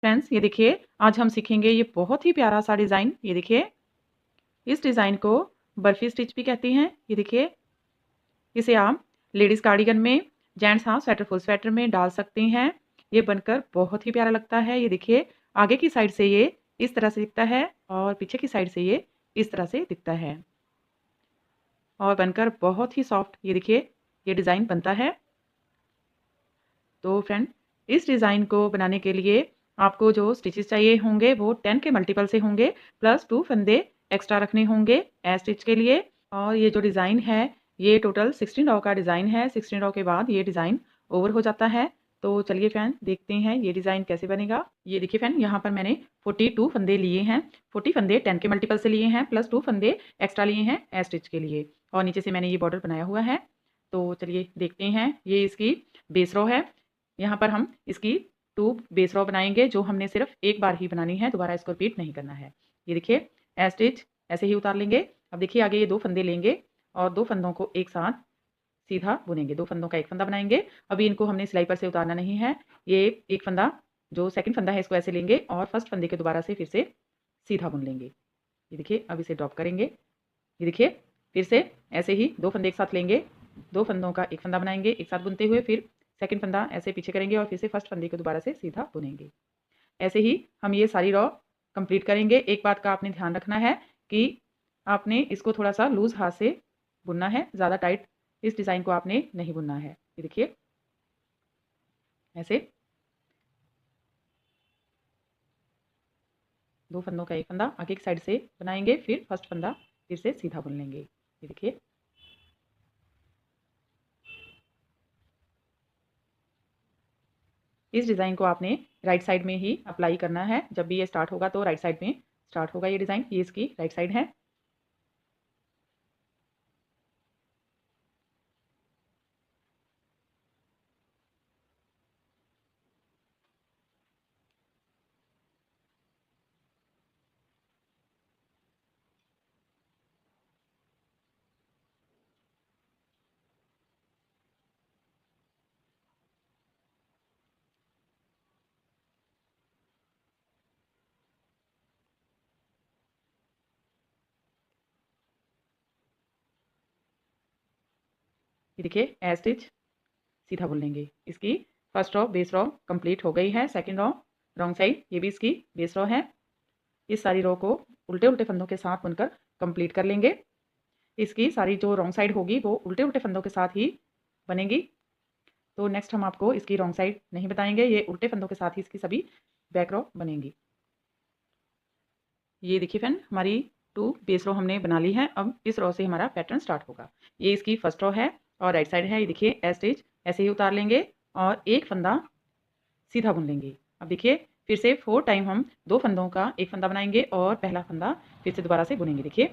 Friends ये देखिए, आज हम सीखेंगे ये बहुत ही प्यारा सा डिज़ाइन। ये देखिए, इस डिज़ाइन को बर्फ़ी स्टिच भी कहते हैं। ये देखिए, इसे आप लेडीज़ कार्डिगन में, gents half sweater, full sweater में डाल सकते हैं। ये बनकर बहुत ही प्यारा लगता है। ये देखिए, आगे की साइड से ये इस तरह से दिखता है और पीछे की साइड से ये इस तरह से दिखता है और बनकर बहुत ही सॉफ्ट ये देखिए, ये डिज़ाइन बनता है। तो फ्रेंड, इस डिज़ाइन को बनाने के लिए आपको जो स्टिचेस चाहिए होंगे वो 10 के मल्टीपल से होंगे, प्लस 2 फंदे एक्स्ट्रा रखने होंगे ए स्टिच के लिए। और ये जो डिज़ाइन है ये टोटल 16 रॉ का डिज़ाइन है। 16 रॉ के बाद ये डिज़ाइन ओवर हो जाता है। तो चलिए फ्रेंड देखते हैं ये डिज़ाइन कैसे बनेगा। ये देखिए फ्रेंड, यहाँ पर मैंने 42 फंदे लिए हैं। 40 फंदे 10 के मल्टीपल से लिए हैं, प्लस 2 फंदे एक्स्ट्रा लिए हैं ए स्टिच के लिए। और नीचे से मैंने ये बॉर्डर बनाया हुआ है। तो चलिए देखते हैं, ये इसकी बेस रॉ है। यहाँ पर हम इसकी 2 बेस रॉ बनाएंगे जो हमने सिर्फ एक बार ही बनानी है, दोबारा इसको रिपीट नहीं करना है। ये देखिए, ए स्टिच ऐसे ही उतार लेंगे। अब देखिए आगे ये 2 फंदे लेंगे और 2 फंदों को एक साथ सीधा बुनेंगे। 2 फंदों का एक फंदा बनाएंगे। अभी इनको हमने सिलाई पर से उतारना नहीं है। ये एक फंदा जो सेकंड फंदा है इसको ऐसे लेंगे और फर्स्ट फंदे के दोबारा से फिर से सीधा बुन लेंगे। ये देखिए, अब इसे ड्रॉप करेंगे। ये देखिए, फिर से ऐसे ही 2 फंदे एक साथ लेंगे, 2 फंदों का एक फंदा बनाएंगे एक साथ बुनते हुए, फिर सेकंड फंदा ऐसे पीछे करेंगे और फिर से फर्स्ट फंदे को दोबारा से सीधा बुनेंगे। ऐसे ही हम ये सारी रॉ कंप्लीट करेंगे। एक बात का आपने ध्यान रखना है कि आपने इसको थोड़ा सा लूज हाथ से बुनना है, ज़्यादा टाइट इस डिज़ाइन को आपने नहीं बुनना है। ये देखिए ऐसे 2 फंदों का एक फंदा आगे की साइड से बनाएंगे, फिर फर्स्ट फंदा फिर से सीधा बुन लेंगे। ये देखिए, इस डिज़ाइन को आपने राइट साइड में ही अप्लाई करना है। जब भी ये स्टार्ट होगा तो राइट साइड में स्टार्ट होगा ये डिज़ाइन। ये इसकी राइट साइड है। ये देखिए, ए स्टिच सीधा बुन लेंगे। इसकी first raw base raw complete हो गई है। सेकंड रॉ रॉन्ग साइड, ये भी इसकी बेस रॉ है। इस सारी रॉ को उल्टे उल्टे फंदों के साथ बुनकर कंप्लीट कर लेंगे। इसकी सारी जो रॉन्ग साइड होगी वो उल्टे उल्टे फंदों के साथ ही बनेगी। तो नेक्स्ट हम आपको इसकी रॉन्ग साइड नहीं बताएंगे, ये उल्टे फंदों के साथ ही इसकी सभी बैक रॉ बनेंगी। ये देखिए फ्रेंड, हमारी 2 बेस रॉ हमने बना ली है। अब इस रॉ से हमारा पैटर्न स्टार्ट होगा। ये इसकी फर्स्ट रॉ है और राइट साइड है। ये देखिए, ए स्टिच ऐसे ही उतार लेंगे और एक फंदा सीधा बुन लेंगे। अब देखिए, फिर से 4 टाइम हम 2 फंदों का एक फंदा बनाएंगे और पहला फंदा फिर से दोबारा से बुनेंगे। देखिए,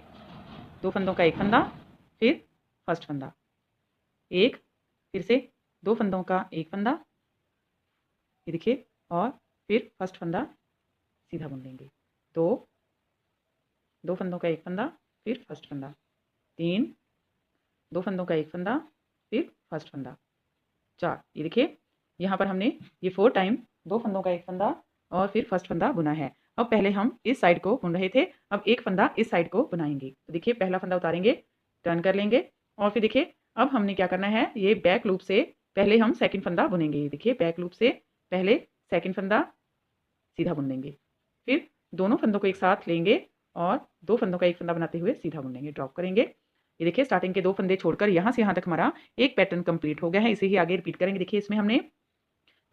2 फंदों का एक फंदा, फिर फर्स्ट फंदा, एक, फिर से 2 फंदों का एक फंदा, ये देखिए, और फिर फर्स्ट फंदा सीधा बुन लेंगे। 2 फंदों का एक फंदा, फिर फर्स्ट फंदा, 3 2 फंदों का एक फंदा, फिर फर्स्ट फंदा, 4। ये देखिए, यहाँ पर हमने ये 4 टाइम 2 फंदों का एक फंदा और फिर फर्स्ट फंदा बुना है। अब पहले हम इस साइड को बुन रहे थे, अब एक फंदा इस साइड को बनाएंगे। तो देखिए, पहला फंदा उतारेंगे, टर्न कर लेंगे और फिर देखिए अब हमने क्या करना है, ये बैक लूप से पहले हम सेकंड फंदा बुनेंगे। ये देखिए, बैक लूप से पहले सेकंड फंदा सीधा बुन लेंगे, फिर दोनों फंदों को एक साथ लेंगे और 2 फंदों का एक फंदा बनाते हुए सीधा बुन लेंगे, ड्रॉप करेंगे। ये देखिए, स्टार्टिंग के 2 फंदे छोड़कर यहाँ से यहाँ तक हमारा एक पैटर्न कंप्लीट हो गया है। इसे ही आगे रिपीट करेंगे। देखिए, इसमें हमने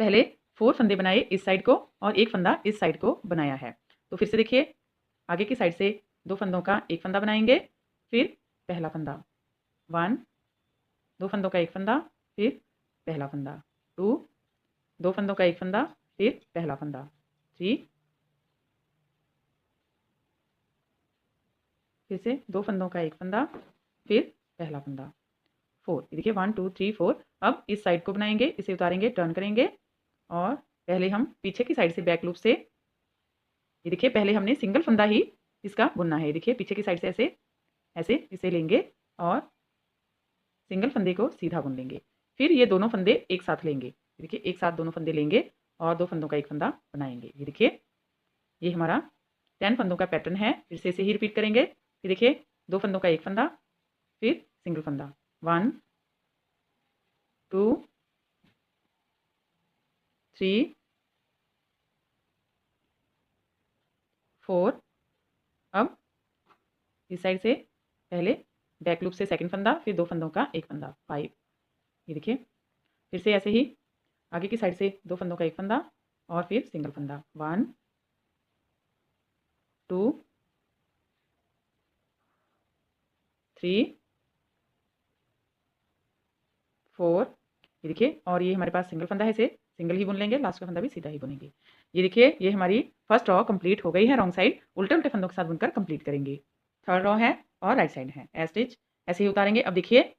पहले 4 फंदे बनाए इस साइड को और एक फंदा इस साइड को बनाया है। तो फिर से देखिए, आगे की साइड से 2 फंदों का एक फंदा बनाएंगे, फिर पहला फंदा 1, 2 फंदों का एक फंदा, फिर पहला फंदा 2, 2 फंदों का एक फंदा, फिर पहला फंदा 3, फिर से 2 फंदों का एक फंदा, फिर पहला फंदा 4। ये देखिए, 1 2 3 4। अब इस साइड को बनाएंगे, इसे उतारेंगे, टर्न करेंगे और पहले हम पीछे की साइड से बैक लूप से, ये देखिए, पहले हमने सिंगल फंदा ही इसका बुनना है। ये देखिए, पीछे की साइड से ऐसे ऐसे इसे लेंगे और सिंगल फंदे को सीधा बुन लेंगे। फिर ये दोनों फंदे एक साथ लेंगे। देखिए, एक साथ दोनों फंदे लेंगे और 2 फंदों का एक फंदा बनाएंगे। ये देखिए, ये हमारा 10 फंदों का पैटर्न है। फिर से इसे ही रिपीट करेंगे। फिर देखिए, 2 फंदों का एक फंदा, फिर सिंगल फंदा, 1 2 3 4। अब इस साइड से पहले बैक लूप से सेकंड फंदा, फिर 2 फंदों का एक फंदा, 5। ये देखिए, फिर से ऐसे ही आगे की साइड से 2 फंदों का एक फंदा और फिर सिंगल फंदा, 1 2 3 4। ये देखिए, और ये हमारे पास सिंगल फंदा है, इसे सिंगल ही बुन लेंगे, लास्ट का फंदा भी सीधा ही बुनेंगे। ये देखिए, ये हमारी फर्स्ट रॉ कंप्लीट हो गई है। रॉन्ग साइड उल्टे उल्टे फंदों के साथ बुनकर कंप्लीट करेंगे। थर्ड रॉ है और राइट साइड है, ए स्टिच ऐसे ही उतारेंगे। अब देखिए,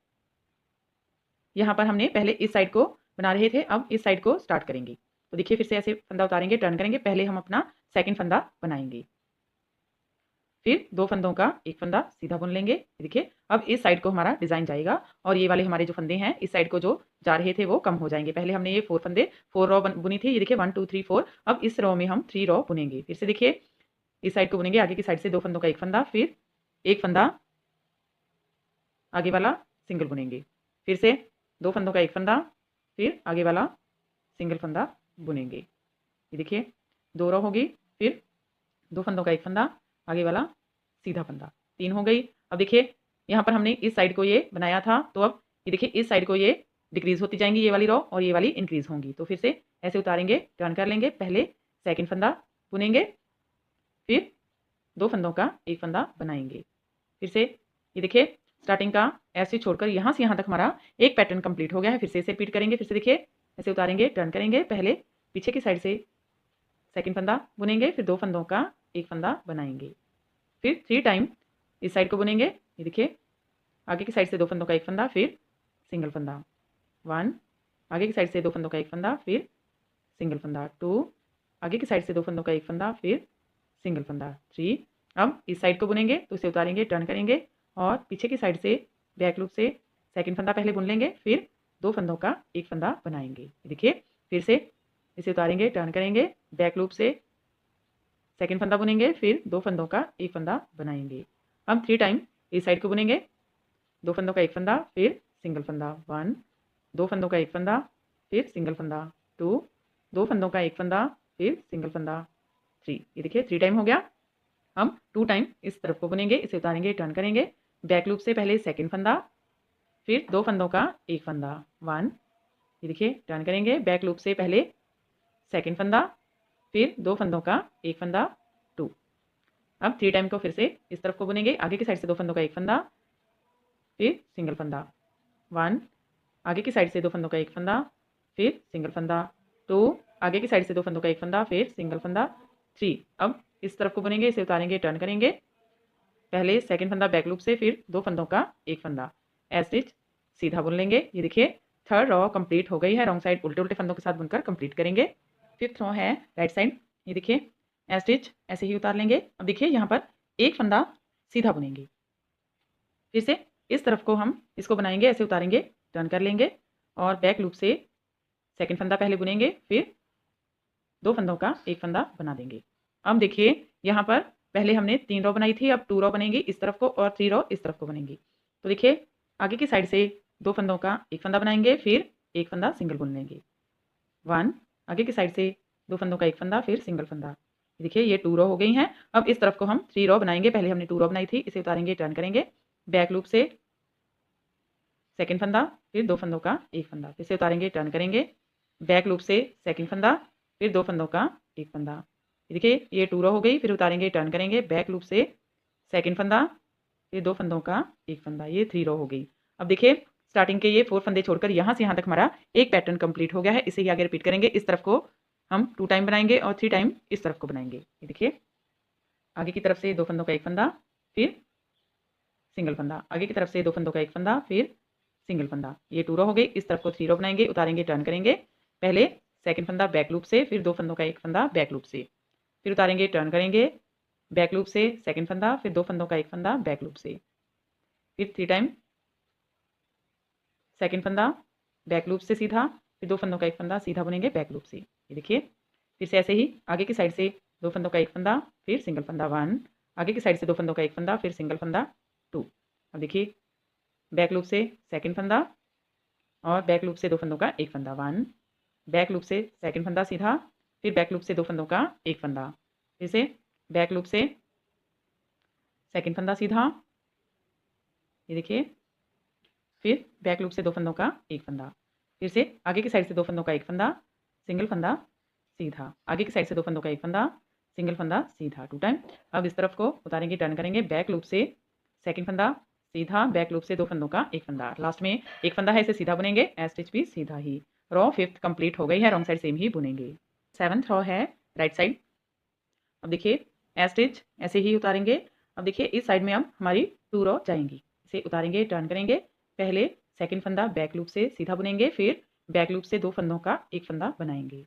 यहाँ पर हमने पहले इस साइड को बना रहे थे, अब इस साइड को स्टार्ट करेंगे। तो देखिए, फिर से ऐसे फंदा उतारेंगे, टर्न करेंगे, पहले हम अपना सेकंड फंदा बनाएंगे, फिर 2 फंदों का एक फंदा सीधा बुन लेंगे। देखिए, अब इस साइड को हमारा डिजाइन जाएगा और ये वाले हमारे जो फंदे हैं इस साइड को जो जा रहे थे वो कम हो जाएंगे। पहले हमने ये 4 फंदे 4 रॉ बुनी थी। ये देखिए 1 2 3 4। अब इस रॉ में हम 3 रॉ बुनेंगे। फिर से देखिए, इस साइड को बुनेंगे, आगे की साइड से 2 फंदों का एक फंदा, फिर एक फंदा आगे वाला सिंगल बुनेंगे, फिर से 2 फंदों का एक फंदा, फिर आगे वाला सिंगल फंदा बुनेंगे। ये देखिए, 2 रॉ होगी, फिर 2 फंदों का एक फंदा, आगे वाला सीधा फंदा, 3 हो गई। अब देखिए, यहाँ पर हमने इस साइड को ये बनाया था, तो अब ये देखिए इस साइड को ये डिक्रीज होती जाएंगी, ये वाली रॉ, और ये वाली इंक्रीज होंगी। तो फिर से ऐसे उतारेंगे, टर्न कर लेंगे, पहले सेकंड फंदा बुनेंगे, फिर 2 फंदों का एक फंदा बनाएंगे। फिर से ये देखिए, स्टार्टिंग का ऐसे छोड़कर यहाँ से यहाँ तक हमारा एक पैटर्न कंप्लीट हो गया है। फिर से इसे रिपीट करेंगे। फिर से देखिए, ऐसे उतारेंगे, टर्न करेंगे, पहले पीछे की साइड से सेकंड फंदा बुनेंगे, फिर 2 फंदों का एक फंदा बनाएंगे, फिर 3 टाइम इस साइड को बुनेंगे। ये देखिए, आगे की साइड से 2 फंदों का एक फंदा, फिर सिंगल फंदा, 1 आगे की साइड से 2 फंदों का एक फंदा, फिर सिंगल फंदा, 2 आगे की साइड से 2 फंदों का एक फंदा, फिर सिंगल फंदा, 3। अब इस साइड को बुनेंगे, तो इसे उतारेंगे, टर्न करेंगे और पीछे की साइड से बैक लूप से सेकंड फंदा पहले बुन लेंगे, फिर 2 फंदों का एक फंदा बनाएंगे। देखिए, फिर से इसे उतारेंगे, टर्न करेंगे, बैक लूप से सेकंड फंदा बुनेंगे, फिर 2 फंदों का एक फंदा बनाएंगे। हम 3 टाइम इस साइड को बुनेंगे, 2 फंदों का एक फंदा, फिर सिंगल फंदा, 1 2 फंदों का एक फंदा, फिर सिंगल फंदा, 2 2 फंदों का एक फंदा, फिर सिंगल फंदा, 3। ये देखिए 3 टाइम हो गया। हम 2 टाइम इस तरफ को बुनेंगे, इसे उतारेंगे, टर्न करेंगे, बैक लूप से पहले सेकंड फंदा, फिर 2 फंदों का एक फंदा, 1। ये देखिए, टर्न करेंगे, बैक लूप से पहले सेकंड फंदा, फिर 2 फंदों का एक फंदा, 2। अब 3 टाइम को फिर से इस तरफ को बुनेंगे, आगे की साइड से 2 फंदों का एक फंदा, फिर सिंगल फंदा, 1 आगे की साइड से 2 फंदों का एक फंदा, फिर सिंगल फंदा, 2 आगे की साइड से 2 फंदों का एक फंदा, फिर सिंगल फंदा, 3। अब इस तरफ को बुनेंगे, इसे उतारेंगे, टर्न करेंगे, पहले सेकंड फंदा बैक लूप से, फिर 2 फंदों का एक फंदा, एज स्टिच सीधा बुन लेंगे। ये देखिए, थर्ड रॉ कंप्लीट हो गई है। रॉन्ग साइड उल्टे उल्टे फंदों के साथ बुनकर कंप्लीट करेंगे। फिफ्थ रॉ है राइट साइड। ये देखिए, एज स्टिच ऐसे ही उतार लेंगे। अब देखिए, यहाँ पर एक फंदा सीधा बुनेंगे, फिर से इस तरफ को हम इसको बनाएंगे, ऐसे उतारेंगे, टर्न कर लेंगे और बैक लूप से सेकंड फंदा पहले बुनेंगे, फिर 2 फंदों का एक फंदा बना देंगे। अब देखिए, यहाँ पर पहले हमने 3 रॉ बनाई थी, अब 2 रॉ बनेंगी इस तरफ को और 3 रॉ इस तरफ को बनेंगी। तो देखिए, आगे की साइड से 2 फंदों का एक फंदा बनाएंगे, फिर एक फंदा सिंगल बुन लेंगे, 1 आगे की साइड से 2 फंदों का एक फंदा, फिर सिंगल फंदा। देखिए, ये 2 रॉ हो गई हैं। अब इस तरफ को हम 3 रॉ बनाएंगे, पहले हमने 2 रॉ बनाई थी, इसे उतारेंगे, टर्न करेंगे, बैक लूप से सेकंड फंदा, फिर 2 फंदों का एक फंदा, फिर से उतारेंगे, टर्न करेंगे, बैक लूप से सेकंड फंदा, फिर 2 फंदों का एक फंदा। देखिए, ये 2 रॉ हो गई, फिर उतारेंगे, टर्न करेंगे, बैक लूप से सेकंड फंदा, फिर 2 फंदों का एक फंदा, ये 3 रॉ हो गई। अब देखिए, स्टार्टिंग के ये 4 फंदे छोड़कर यहाँ से यहाँ तक हमारा एक पैटर्न कंप्लीट हो गया है। इसे ही आगे रिपीट करेंगे। इस तरफ को हम 2 टाइम बनाएंगे और 3 टाइम इस तरफ को बनाएंगे। ये देखिए, आगे की तरफ से 2 फंदों का एक फंदा, फिर सिंगल फंदा, आगे की तरफ से 2 फंदों का एक फंदा, फिर सिंगल फंदा। ये 2 रॉ हो गई। इस तरफ को 3 रॉ बनाएंगे, उतारेंगे, टर्न करेंगे, पहले सेकंड फंदा बैक लूप से, फिर 2 फंदों का एक फंदा बैक लूप से, फिर उतारेंगे, टर्न करेंगे, बैक लूप से सेकंड फंदा, फिर 2 फंदों का एक फंदा बैक लूप से, फिर 3 टाइम सेकंड फंदा बैक लूप से सीधा, फिर 2 फंदों का एक फंदा सीधा बुनेंगे बैक लूप से। ये देखिए, फिर से ऐसे ही आगे की साइड से 2 फंदों का एक फंदा, फिर सिंगल फंदा 1, आगे की साइड से 2 फंदों का एक फंदा, फिर सिंगल फंदा 2। अब देखिए बैक लूप से सेकंड फंदा और बैक लूप से 2 फंदों का एक फंदा 1, बैक लूप से सेकंड फंदा सीधा, फिर बैक लूप से 2 फंदों का एक फंदा, फिर से बैक लूप से सेकंड फंदा सीधा, ये देखिए, फिर बैक लूप से 2 फंदों का एक फंदा, फिर से आगे की साइड से 2 फंदों का एक फंदा, सिंगल फंदा सीधा, आगे की साइड से 2 फंदों का एक फंदा, सिंगल फंदा सीधा 2 टाइम। अब इस तरफ को उतारेंगे, टर्न करेंगे, बैक लूप से सेकंड फंदा सीधा, बैक लूप से 2 फंदों का एक फंदा, लास्ट में एक फंदा है इसे सीधा बुनेंगे, एज स्टिच भी सीधा ही। रॉ 5th कंप्लीट हो गई है, रॉन्ग साइड सेम ही बुनेंगे। 7th रॉ है राइट साइड। अब देखिए एज स्टिच ऐसे ही उतारेंगे। अब देखिए इस साइड में अब हमारी 2 रॉ जाएंगी, इसे उतारेंगे, टर्न करेंगे, पहले सेकंड फंदा बैक लूप से सीधा बुनेंगे, फिर बैक लूप से 2 फंदों का एक फंदा बनाएंगे,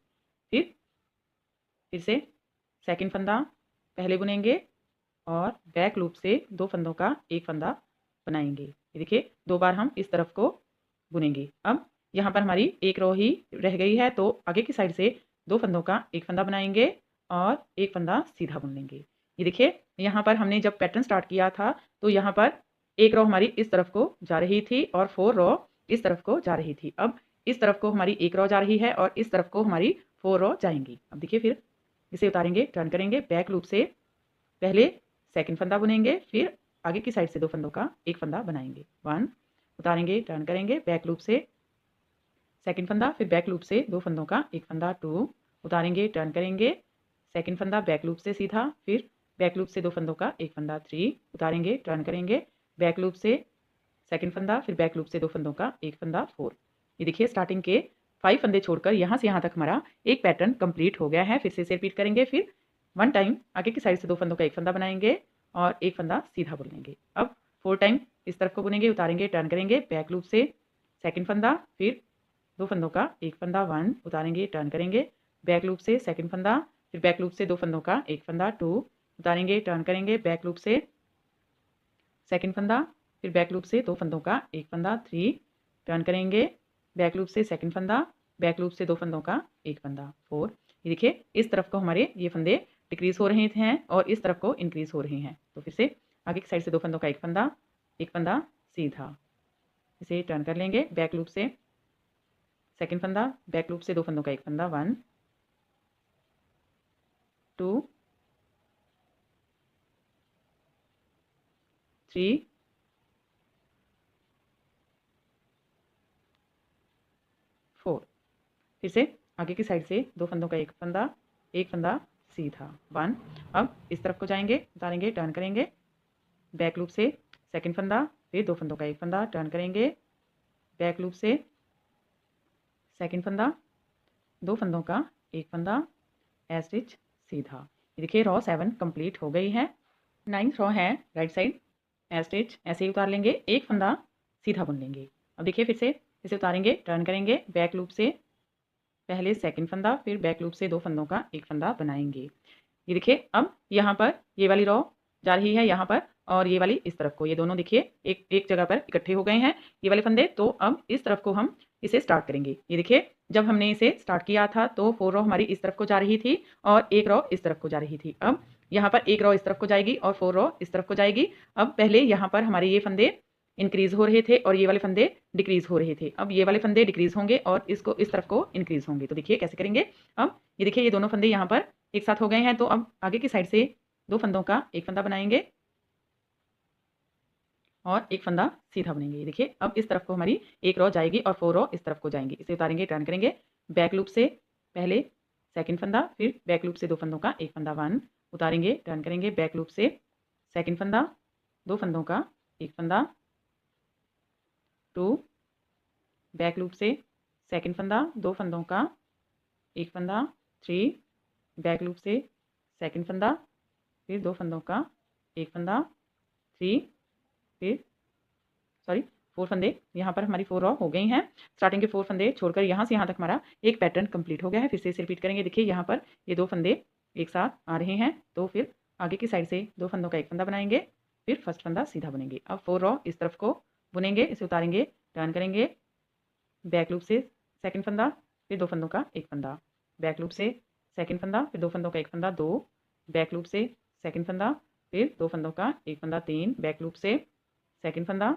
फिर से सेकंड फंदा पहले बुनेंगे और बैक लूप से 2 फंदों का एक फंदा बनाएंगे। ये देखिए 2 बार हम इस तरफ को बुनेंगे। अब यहाँ पर हमारी एक रो ही रह गई है, तो आगे की साइड से 2 फंदों का एक फंदा बनाएंगे और एक फंदा सीधा बुन लेंगे। ये देखिए यहाँ पर हमने जब पैटर्न स्टार्ट किया था तो यहाँ पर एक रो हमारी इस तरफ को जा रही थी और 4 रो इस तरफ को जा रही थी। अब इस तरफ को हमारी एक रो जा रही है और इस तरफ को हमारी 4 रो जाएंगी। अब देखिए फिर इसे उतारेंगे, टर्न करेंगे, बैक लूप से पहले सेकंड फंदा बुनेंगे, फिर आगे की साइड से 2 फंदों का एक फंदा बनाएंगे 1, उतारेंगे, टर्न करेंगे, बैक लूप से सेकंड फंदा, फिर बैक लूप से 2 फंदों का एक फंदा 2, उतारेंगे, टर्न करेंगे, सेकंड फंदा बैक लूप से सीधा, फिर बैक लूप से 2 फंदों का एक फंदा 3, उतारेंगे, टर्न करेंगे, बैक लूप से सेकंड फंदा, फिर बैक लूप से 2 फंदों का एक फंदा 4। ये देखिए स्टार्टिंग के 5 फंदे छोड़कर यहाँ से यहाँ तक हमारा एक पैटर्न कंप्लीट हो गया है। फिर से इसे रिपीट करेंगे, फिर 1 टाइम आगे की साइड से 2 फंदों का एक फंदा बनाएंगे और एक फंदा सीधा बुन लेंगे। अब 4 टाइम इस तरफ को बुनेंगे, उतारेंगे, टर्न करेंगे, बैक लूप से सेकंड फंदा, फिर 2 फंदों का एक फंदा 1, उतारेंगे, टर्न करेंगे, बैक लूप से सेकंड फंदा, फिर बैक लूप से 2 फंदों का एक फंदा 2, उतारेंगे, टर्न करेंगे, बैक लूप से सेकंड फंदा, फिर बैक लूप से 2 फंदों का एक फंदा 3, टर्न करेंगे, बैक लूप से सेकंड फंदा, बैक लूप से 2 फंदों का एक फंदा 4। ये देखिए इस तरफ को हमारे ये फंदे डिक्रीज हो रहे हैं और इस तरफ को इंक्रीज हो रहे हैं। तो फिर से आगे की साइड से 2 फंदों का एक फंदा सीधा, इसे टर्न कर लेंगे, बैक लूप से सेकंड फंदा, बैक लूप से 2 फंदों का एक फंदा 1 2 3 4। फिर से आगे की साइड से 2 फंदों का एक फंदा सीधा 1। अब इस तरफ को जाएंगे, उतारेंगे, टर्न करेंगे, बैक लूप से सेकंड फंदा, फिर 2 फंदों का एक फंदा, टर्न करेंगे, बैक लूप से सेकंड फंदा, 2 फंदों का एक फंदा, एज स्टिच सीधा। ये देखिए रॉ 7 कंप्लीट हो गई है। 9th रॉ है राइट साइड, एज स्टिच ऐसे ही उतार लेंगे, एक फंदा सीधा बुन लेंगे। अब देखिए फिर से इसे उतारेंगे, टर्न करेंगे, बैक लूप से पहले सेकंड फंदा, फिर बैक लूप से 2 फंदों का एक फंदा बनाएंगे। ये देखिए अब यहाँ पर ये वाली रॉ जा रही है यहाँ पर और ये वाली इस तरफ को, ये दोनों देखिए एक एक जगह पर इकट्ठे हो गए हैं ये वाले फंदे। तो अब इस तरफ को हम इसे स्टार्ट करेंगे। ये देखिए जब हमने इसे स्टार्ट किया था तो 4 रॉ हमारी इस तरफ को जा रही थी और एक रॉ इस तरफ को जा रही थी। अब यहाँ पर एक रॉ इस तरफ को जाएगी और 4 रॉ इस तरफ को जाएगी। अब पहले यहाँ पर हमारे ये फंदे इंक्रीज हो रहे थे और ये वाले फंदे डिक्रीज हो रहे थे। अब ये वाले फंदे डिक्रीज होंगे और इसको इस तरफ को इंक्रीज होंगे। तो देखिए कैसे करेंगे। अब ये देखिए ये दोनों फंदे यहाँ पर एक साथ हो गए हैं, तो अब आगे की साइड से 2 फंदों का एक फंदा बनाएंगे और एक फंदा सीधा बुनेंगे। देखिए अब इस तरफ को हमारी एक रॉ जाएगी और 4 रॉ इस तरफ को जाएंगी। इसे उतारेंगे, टर्न करेंगे, बैक लूप से पहले सेकंड फंदा, फिर बैक लूप से 2 फंदों का एक फंदा 1, उतारेंगे, टर्न करेंगे, बैक लूप से सेकंड फंदा, 2 फंदों का एक फंदा 2, बैक लूप से सेकंड फंदा, 2 फंदों का एक फंदा 3, बैक लूप से सेकंड फंदा, फिर 2 फंदों का एक फंदा 3, फिर 4 फंदे यहाँ पर हमारी 4 रॉ हो गई हैं। स्टार्टिंग के 4 फंदे छोड़कर यहाँ से यहाँ तक हमारा एक पैटर्न कंप्लीट हो गया है। फिर से इसे रिपीट करेंगे। देखिए यहाँ पर ये 2 फंदे एक साथ आ रहे हैं, तो फिर आगे की साइड से 2 फंदों का एक फंदा बनाएंगे, फिर फर्स्ट फंदा सीधा बुनेंगे। अब 4 रॉ इस तरफ को बुनेंगे, इसे उतारेंगे, टर्न करेंगे, बैक लूप से सेकंड फंदा, फिर 2 फंदों का एक फंदा, बैक लूप से सेकंड फंदा, फिर 2 फंदों का एक फंदा 2, बैक लूप से सेकंड फंदा, फिर 2 फंदों का एक फंदा 3, बैक लूप से सेकंड फंदा,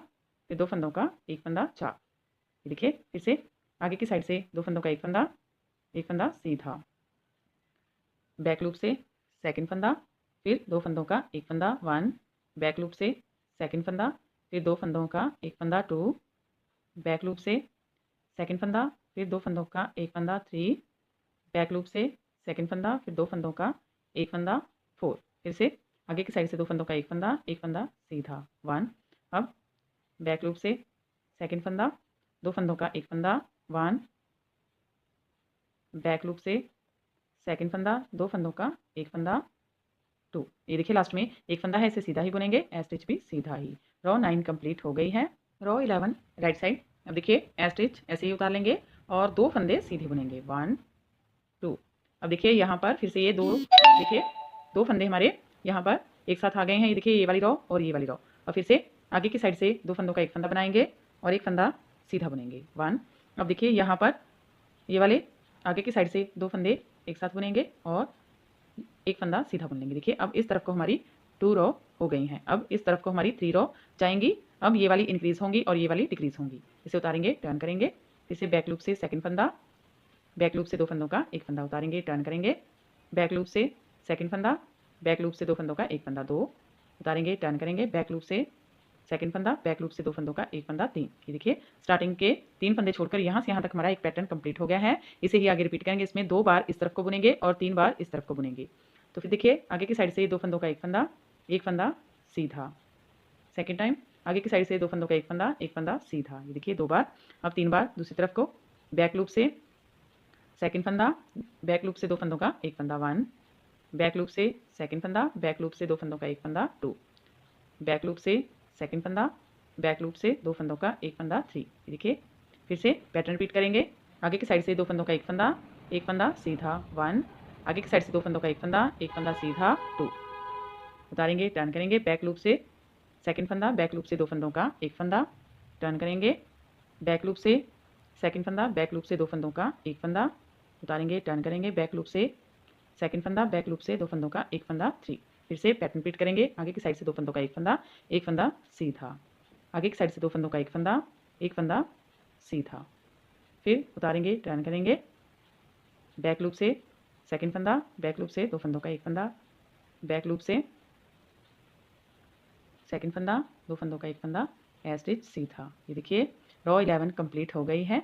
फिर 2 फंदों का एक फंदा 4। देखिए फिर से आगे की साइड से 2 फंदों का एक फंदा सीधा, बैक लूप से सेकंड फंदा, फिर 2 फंदों का एक फंदा 1, बैक लूप से सेकंड फंदा, फिर 2 फंदों का एक फंदा 2, बैक लूप से सेकंड फंदा, फिर 2 फंदों का एक फंदा 3, बैक लूप से सेकंड फंदा, फिर 2 फंदों का एक फंदा 4। फिर से आगे की साइड से 2 फंदों का एक फंदा सीधा 1। अब बैक लूप से सेकंड फंदा, 2 फंदों का एक फंदा 1, बैक लूप से सेकंड फंदा, 2 फंदों का एक फंदा 2। ये देखिए लास्ट में एक फंदा है, इसे सीधा ही बुनेंगे, ए स्टिच भी सीधा ही। रो 9 कंप्लीट हो गई है। रो 11 राइट साइड। अब देखिए ए स्टिच ऐसे ही उतार लेंगे और 2 फंदे सीधे बुनेंगे 1 2। अब देखिए यहाँ पर फिर से ये देखिए 2 फंदे हमारे यहाँ पर एक साथ आ गए हैं। ये देखिए ये वाली रो और ये वाली रो। और फिर से आगे की साइड से 2 फंदों का एक फंदा बनाएंगे और एक फंदा सीधा बुनेंगे 1। अब देखिए यहाँ पर ये वाले आगे की साइड से 2 फंदे एक साथ बुनेंगे और एक फंदा सीधा बुन लेंगे। देखिए अब इस तरफ को हमारी 2 रो हो गई हैं। अब इस तरफ को हमारी 3 रो जाएंगी। अब ये वाली इंक्रीज होंगी और ये वाली डिक्रीज होंगी। इसे उतारेंगे, टर्न करेंगे, फिर से बैक लूप से सेकंड फंदा, बैक लूप से 2 फंदों का एक फंदा उतारेंगे, टर्न करेंगे, बैक लूप से सेकंड फंदा, बैक लूप से 2 फंदों का एक फंदा 2 उतारेंगे, टर्न करेंगे, बैक लूप से सेकंड फंदा, बैक लूप से 2 फंदों का एक फंदा 3। ये देखिए स्टार्टिंग के 3 फंदे छोड़कर यहाँ से यहाँ तक हमारा एक पैटर्न कंप्लीट हो गया है। इसे ही आगे रिपीट करेंगे। इसमें 2 बार इस तरफ को बुनेंगे और 3 बार इस तरफ को बुनेंगे। तो फिर देखिए आगे की साइड से 2 फंदों का एक फंदा सीधा, सेकेंड टाइम आगे की साइड से 2 फंदों का एक फंदा सीधा। ये देखिए 2 बार। अब 3 बार दूसरी तरफ को, बैक लूप से सेकंड फंदा, बैक लूप से 2 फंदों का एक फंदा 1, बैक लूप से सेकंड फंदा, बैक लूप से 2 फंदों का एक फंदा 2, बैक लूप से सेकंड फंदा, बैक लूप से 2 फंदों का एक फंदा 3। देखिए फिर से पैटर्न रिपीट करेंगे। आगे की साइड से 2 फंदों का एक फंदा सीधा 1, आगे की साइड से 2 फंदों का एक फंदा सीधा 2 उतारेंगे, टर्न करेंगे, बैक लूप से सेकंड फंदा, बैक लूप से 2 फंदों का एक फंदा, टर्न करेंगे, बैक लूप से सेकंड फंदा, बैक लूप से 2 फंदों का एक फंदा उतारेंगे, टर्न करेंगे, बैक लूप से सेकंड फंदा, बैक लूप से 2 फंदों का एक फंदा 3। फिर से पैटर्न रिपीट करेंगे। आगे की साइड से 2 फंदों का एक फंदा सीधा, आगे की साइड से 2 फंदों का एक फंदा सीधा, फिर उतारेंगे, टर्न करेंगे, बैक लूप से सेकंड फंदा, बैक लूप से 2 फंदों का एक फंदा, बैक लूप से सेकंड फंदा, 2 फंदों का एक फंदा, ए स्टिच सीधा। ये देखिए रो 11 कंप्लीट हो गई है।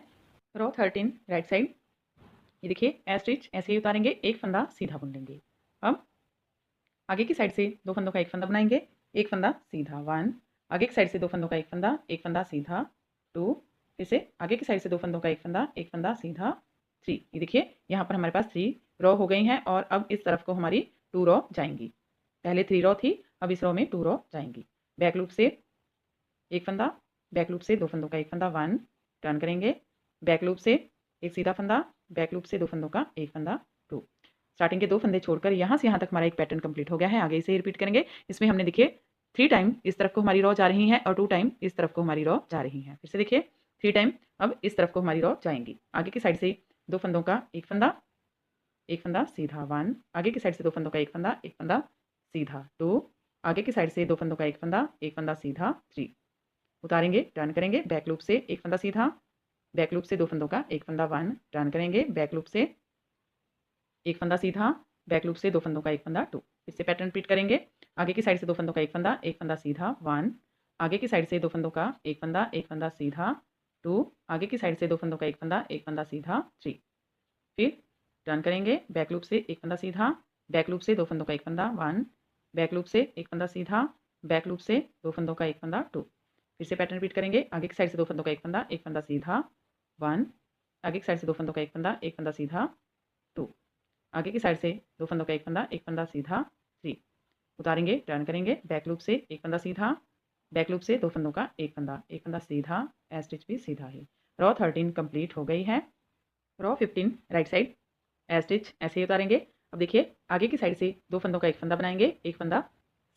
रो 13 राइट साइड। ये देखिए ए स्टिच ऐसे ही उतारेंगे, एक फंदा सीधा बुन लेंगे। अब आगे की साइड से 2 फंदों का एक फंदा बनाएंगे, एक फंदा सीधा 1, आगे की साइड से 2 फंदों का एक फंदा सीधा 2, फिर से आगे की साइड से 2 फंदों का एक फंदा सीधा 3। ये देखिए यहाँ पर हमारे पास 3 रो हो गई हैं और अब इस तरफ को हमारी 2 रो जाएंगी। पहले 3 रो थी, अब इस रो में 2 रो जाएंगी। बैक लूप से एक फंदा, बैक लूप से 2 फंदों का एक फंदा 1, टर्न करेंगे, बैक लूप से एक सीधा फंदा, बैक लूप से 2 फंदों का एक फंदा 2। स्टार्टिंग के 2 फंदे छोड़कर यहाँ से यहाँ तक हमारा एक पैटर्न कंप्लीट हो गया है। आगे इसे रिपीट करेंगे। इसमें हमने देखिए 3 टाइम इस तरफ को हमारी रो जा रही हैं और 2 टाइम इस तरफ को हमारी रो जा रही हैं। फिर से देखिए 3 टाइम अब इस तरफ को हमारी रो जाएंगी। आगे की साइड से 2 फंदों का एक फंदा सीधा 1, आगे की साइड से 2 फंदों का एक फंदा सीधा 2, आगे की साइड से 2 फंदों का एक फंदा सीधा 3 उतारेंगे, टर्न करेंगे, बैक लूप से एक फंदा सीधा, बैक लूप से 2 फंदों का एक फंदा 1, टर्न करेंगे, बैक लूप से एक फंदा सीधा, बैक लूप से 2 फंदों का एक फंदा 2। इससे पैटर्न रिपीट करेंगे। आगे की साइड से 2 फंदों का एक फंदा सीधा 1, आगे की साइड से 2 फंदों का एक फंदा सीधा 2, आगे की साइड से 2 फंदों का एक फंदा सीधा 3। फिर टर्न करेंगे, बैक लूप से एक फंदा सीधा, बैक लूप से 2 फंदों का एक फंदा 1, बैक लूप से एक फंदा सीधा, बैक लूप से 2 फंदों का एक फंदा 2। फिर से पैटर्न रिपीट करेंगे। आगे की साइड से 2 फंदों का एक फंदा सीधा 1, आगे की साइड से 2 फंदों का एक फंदा सीधा 2, आगे की साइड से 2 फंदों का एक फंदा सीधा 3 उतारेंगे, टर्न करेंगे, बैक लूप से एक फंदा सीधा, बैक लूप से 2 फंदों का एक फंदा सीधा, ए स्टिच भी सीधा है। रो 13 कंप्लीट हो गई है। रो 15 राइट साइड, ए स्टिच ऐसे ही उतारेंगे। अब देखिए आगे की साइड से 2 फंदों का एक फंदा बनाएंगे, एक फंदा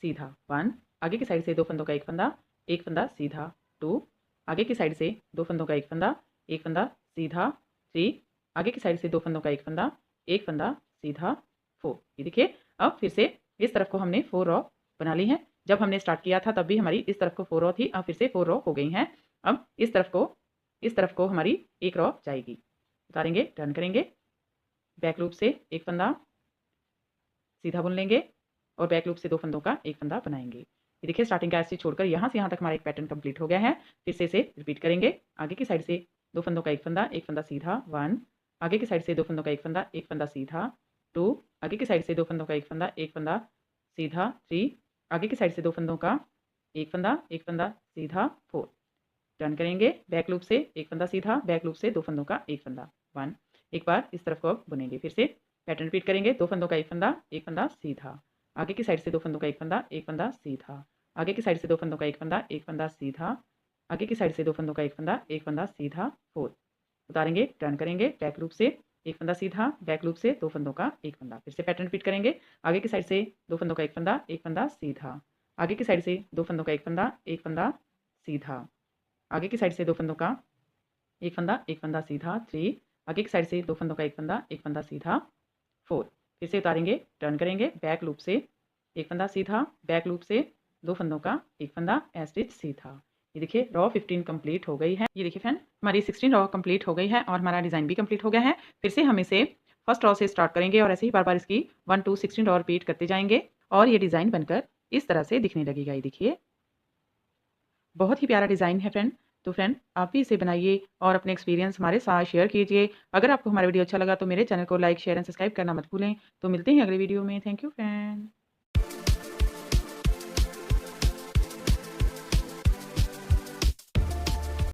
सीधा 1, आगे की साइड से 2 फंदों का एक फंदा सीधा 2, आगे की साइड से 2 फंदों का एक फंदा सीधा 3, आगे की साइड से 2 फंदों का एक फंदा सीधा 4। ये देखिए अब फिर से इस तरफ को हमने 4 रॉ बना ली हैं। जब हमने स्टार्ट किया था तब भी हमारी इस तरफ को 4 रॉ थी, अब फिर से 4 रॉ हो गई हैं। अब इस तरफ को हमारी एक रॉ जाएगी, उतारेंगे, टर्न करेंगे, बैक लूप से एक फंदा सीधा बुन लेंगे और बैक लूप से 2 फंदों का एक फंदा बनाएंगे। ये देखिए स्टार्टिंग का ऐसे छोड़कर यहाँ से यहाँ तक हमारा एक पैटर्न कंप्लीट हो गया है। फिर से इसे रिपीट करेंगे। आगे की साइड से 2 फंदों का एक फंदा सीधा 1, आगे की साइड से 2 फंदों का एक फंदा सीधा 2, आगे की साइड से 2 फंदों का एक फंदा सीधा 3, आगे की साइड से 2 फंदों का एक फंदा सीधा 4। टर्न करेंगे, बैक लूप से एक फंदा सीधा, बैक लूप से 2 फंदों का एक फंदा 1। एक बार इस तरफ को अब बुनेंगे। फिर से पैटर्न रिपीट करेंगे। 2 फंदों का एक फंदा सीधा, आगे की साइड से 2 फंदों का एक फंदा सीधा, आगे की साइड से 2 फंदों का एक फंदा सीधा, आगे की साइड से 2 फंदों का एक फंदा सीधा 4। उतारेंगे, टर्न करेंगे, बैक लूप से एक फंदा सीधा, बैक लूप से 2 फंदों का एक फंदा। फिर से पैटर्न रिपीट करेंगे। आगे की साइड से 2 फंदों का एक फंदा सीधा, आगे की साइड से 2 फंदों का एक फंदा सीधा, आगे की साइड से 2 फंदों का एक फंदा सीधा 3, आगे की साइड से 2 फंदों का एक फंदा सीधा 4। फिर से उतारेंगे, टर्न करेंगे, बैक लूप से एक फंदा सीधा, बैक लूप से 2 फंदों का एक फंदा स्टिच सीधा। ये देखिए रॉ 15 कंप्लीट हो गई है। ये देखिए फ्रेंड हमारी 16 रॉ कंप्लीट हो गई है और हमारा डिज़ाइन भी कंप्लीट हो गया है। फिर से हम इसे फर्स्ट रॉ से स्टार्ट करेंगे और ऐसे ही बार बार इसकी 1 to 16 रॉ रिपीट करते जाएंगे और ये डिज़ाइन बनकर इस तरह से दिखने लगेगा। ये देखिए बहुत ही प्यारा डिज़ाइन है फ्रेंड। तो फ्रेंड आप भी इसे बनाइए और अपने एक्सपीरियंस हमारे साथ शेयर कीजिए। अगर आपको हमारा वीडियो अच्छा लगा तो मेरे चैनल को लाइक शेयर एंड सब्सक्राइब करना मत भूलें। तो मिलते हैं अगले वीडियो में। Thank you friend.